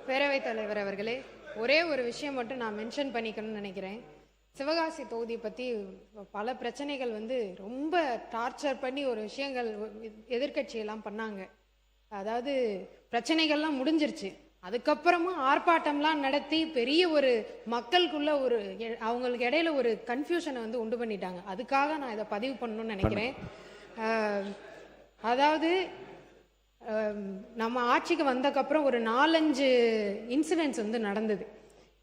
பேரவைத் தலைவர் அவர்களே, ஒரே ஒரு விஷயம் மட்டும் நான் மென்ஷன் பண்ணிக்கணும்னு நினைக்கிறேன். சிவகாசி தொகுதி பற்றி பல பிரச்சனைகள் ரொம்ப டார்ச்சர் பண்ணி ஒரு விஷயங்கள் எதிர்கட்சியெல்லாம் பண்ணாங்க. அதாவது பிரச்சனைகள்லாம் முடிஞ்சிருச்சு, அதுக்கப்புறமா ஆர்ப்பாட்டம்லாம் நடத்தி பெரிய ஒரு மக்களுக்குள்ள ஒரு அவங்களுக்கு இடையில ஒரு கன்ஃபியூஷனை உண்டு பண்ணிட்டாங்க. அதுக்காக நான் இதை பதிவு பண்ணணும்னு நினைக்கிறேன். அதாவது நம்ம ஆட்சிக்கு வந்தக்கப்புறம் ஒரு 4-5 இன்சிடென்ட்ஸ் நடந்தது.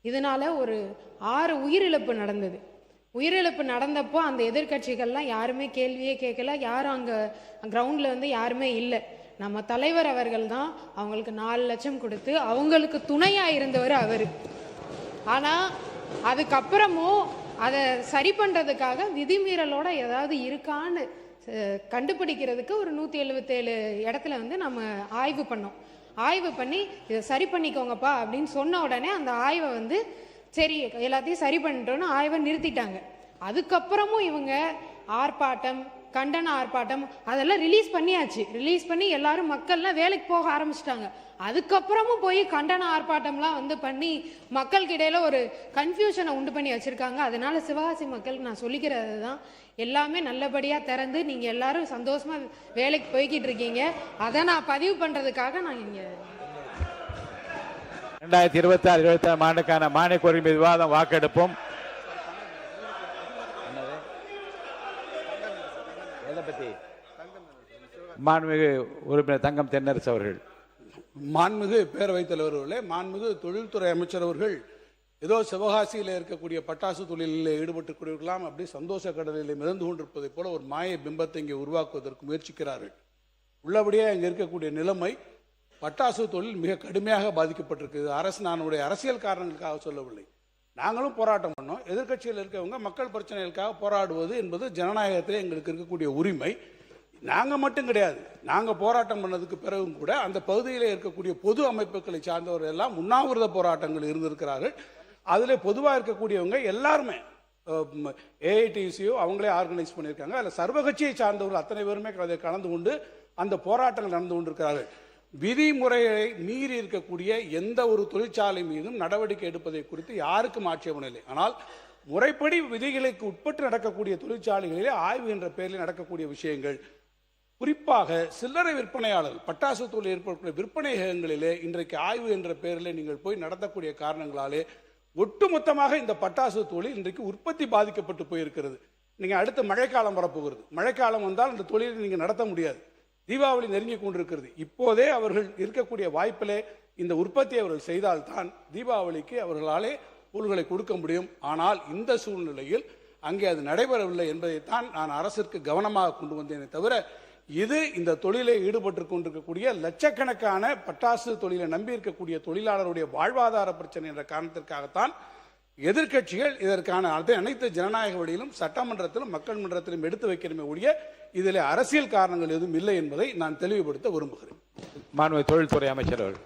இதனால ஒரு 6 உயிரிழப்பு நடந்தது. உயிரிழப்பு நடந்தப்போ அந்த எதிர்கட்சிகள்லாம் யாருமே கேள்வியே கேட்கல. யாரும் அங்கே கிரவுண்டில் யாருமே இல்லை. நம்ம தலைவர் அவர்கள் தான் அவங்களுக்கு 4 லட்சம் கொடுத்து அவங்களுக்கு துணையாக இருந்தவர் அவர். ஆனால் அதுக்கப்புறமும் அதை சரி பண்ணுறதுக்காக விதிமீறலோட ஏதாவது இருக்கான்னு கண்டுபிடிக்கிறதுக்கு ஒரு 177 இடத்துல நம்ம ஆய்வு பண்ணோம். ஆய்வு பண்ணி இதை சரி பண்ணிக்கோங்கப்பா அப்படின்னு சொன்ன உடனே அந்த ஆய்வை சரி எல்லாத்தையும் சரி பண்ணிட்டோன்னு ஆய்வை நிறுத்திட்டாங்க. அதுக்கப்புறமும் இவங்க ஆர்ப்பாட்டம், கண்டன ஆர்ப்பாட்டம் அதெல்லாம் ரிலீஸ் பண்ணியாச்சு. ரிலீஸ் பண்ணி எல்லாரும் மக்கள்லாம் வேலைக்கு போக ஆரம்பிச்சிட்டாங்க. அதுக்கப்புறமும் போய் கண்டன ஆர்ப்பாட்டம்லாம் பண்ணி மக்களுக்கு இடையில ஒரு கன்ஃபியூஷனை உண்டு பண்ணி வச்சிருக்காங்க. அதனால சிவகாசி மக்களுக்கு நான் சொல்லிக்கிறது தான், எல்லாமே நல்லபடியா திறந்து நீங்க எல்லாரும் சந்தோஷமா வேலைக்கு போய்கிட்டு இருக்கீங்க. அதை நான் பதிவு பண்றதுக்காக நான் இங்க 2026-27 ஆண்டுக்கான மானிய கோரிக்கை விவாதம் வாக்கெடுப்போம். மாண்புமிகு உறுப்பினர் தங்கம் தென்னரசு அவர்கள். மாண்புமிகு பேரவைத் தலைவர் அவர்களே, மாண்புமிகு தொழில்துறை அமைச்சர் அவர்கள் ஏதோ சிவகாசியில் இருக்கக்கூடிய பட்டாசு தொழிலில் ஈடுபட்டுக்கூடியவர்களாம் அப்படி சந்தோஷ கடலில் மிதந்து கொண்டிருப்பதை போல ஒரு மாய பிம்பத்தை இங்கே உருவாக்குவதற்கு முயற்சிக்கிறார்கள். உள்ளபடியே இங்கே இருக்கக்கூடிய நிலைமை, பட்டாசு தொழில் மிக கடுமையாக பாதிக்கப்பட்டிருக்கு. நானுடைய அரசியல் காரணங்களுக்காக சொல்லவில்லை. நாங்களும் போராட்டம் பண்ணோம். எதிர்கட்சியில் இருக்கவங்க மக்கள் பிரச்சனைகளுக்காக போராடுவது என்பது ஜனநாயகத்திலே எங்களுக்கு இருக்கக்கூடிய உரிமை. நாங்கள் மட்டும் கிடையாது, நாங்கள் போராட்டம் பண்ணதுக்கு பிறகும் கூட அந்த பகுதியில் இருக்கக்கூடிய பொது அமைப்புகளை சார்ந்தவர்கள் எல்லாம் உண்ணாவிரத போராட்டங்கள் இருந்திருக்கிறார்கள். அதில் பொதுவாக இருக்கக்கூடியவங்க எல்லாருமே ஏஐடிசியோ அவங்களே ஆர்கனைஸ் பண்ணியிருக்காங்க. அதில் சர்வகட்சியை சார்ந்தவர்கள் அத்தனை பேருமே அதை கலந்து கொண்டு அந்த போராட்டங்கள் நடந்து கொண்டிருக்கிறார்கள். விதிமுறைகளை மீறி இருக்கக்கூடிய எந்த ஒரு தொழிற்சாலை மீதும் நடவடிக்கை எடுப்பதை குறித்து யாருக்கும் ஆட்சேபனை இல்லை. ஆனால் முறைப்படி விதிகளுக்கு உட்பட்டு நடக்கக்கூடிய தொழிற்சாலைகளிலே ஆய்வு என்ற பெயரில் நடக்கக்கூடிய விஷயங்கள், குறிப்பாக சில்லறை விற்பனையாளர் பட்டாசு தொழில் ஏற்படக்கூடிய விற்பனைகளிலே இன்றைக்கு ஆய்வு என்ற பெயரில் நீங்கள் போய் நடத்தக்கூடிய காரணங்களாலே ஒட்டுமொத்தமாக இந்த பட்டாசு தொழில் இன்றைக்கு உற்பத்தி பாதிக்கப்பட்டு போயிருக்கிறது. நீங்கள் அடுத்த மழைக்காலம் வரப்போகிறது. மழைக்காலம் வந்தால் இந்த தொழிலை நீங்கள் நடத்த முடியாது. தீபாவளி நெருங்கி கொண்டிருக்கிறது. இப்போதே அவர்கள் இருக்கக்கூடிய வாய்ப்பிலே இந்த உற்பத்தியை அவர்கள் செய்தால்தான் தீபாவளிக்கு அவர்களாலே பொருள்களை கொடுக்க முடியும். ஆனால் இந்த சூழ்நிலையில் அங்கே அது நடைபெறவில்லை என்பதைத்தான் நான் அரசிற்கு கவனமாக கொண்டு வந்தேனே தவிர, இது இந்த தொழிலை ஈடுபட்டு கொண்டிருக்கக்கூடிய லட்சக்கணக்கான பட்டாசு தொழிலை நம்பி இருக்கக்கூடிய தொழிலாளருடைய வாழ்வாதார பிரச்சனை என்ற காரணத்திற்காகத்தான் எதிர்கட்சிகள் இதற்கான அனைத்து ஜனநாயக வழியிலும் சட்டமன்றத்திலும் மக்கள் மன்றத்திலும் எடுத்து வைக்கணுமே ஒழிய இதில் அரசியல் காரணங்கள் எதுவும் இல்லை என்பதை நான் தெளிவுபடுத்த விரும்புகிறேன். மாண்புமிகு தொழில்துறை அமைச்சர் அவர்கள்.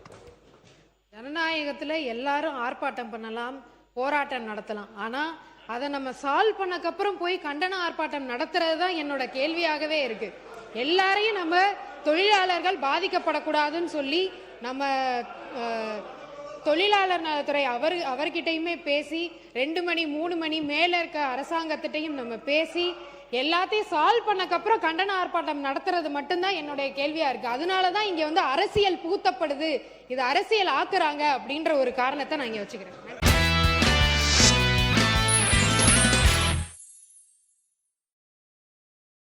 ஜனநாயகத்தில் எல்லாரும் ஆர்ப்பாட்டம் பண்ணலாம், போராட்டம் நடத்தலாம். ஆனால் அதை நம்ம சால்வ் பண்ணக்கப்புறம் போய் கண்டன ஆர்ப்பாட்டம் நடத்துறது தான் என்னோட கேள்வியாகவே இருக்கு. எல்லாரையும் நம்ம தொழிலாளர்கள் பாதிக்கப்படக்கூடாதுன்னு சொல்லி நம்ம தொழிலாளர் நலத்துறை அவர்கிட்டையுமே பேசி 2 மணி 3 மணி மேல இருக்க அரசாங்கத்திட்டையும் நம்ம பேசி எல்லாத்தையும் சால்வ் பண்ணக்கப்புறம் கண்டன ஆர்ப்பாட்டம் நடத்துறது மட்டும்தான் என்னுடைய கேள்வியா இருக்கு. அதனாலதான் இங்க அரசியல் பூத்தப்படுது, இது அரசியல் ஆக்குறாங்க அப்படின்ற ஒரு காரணத்தை நான் இங்க வச்சுக்கிறேன்.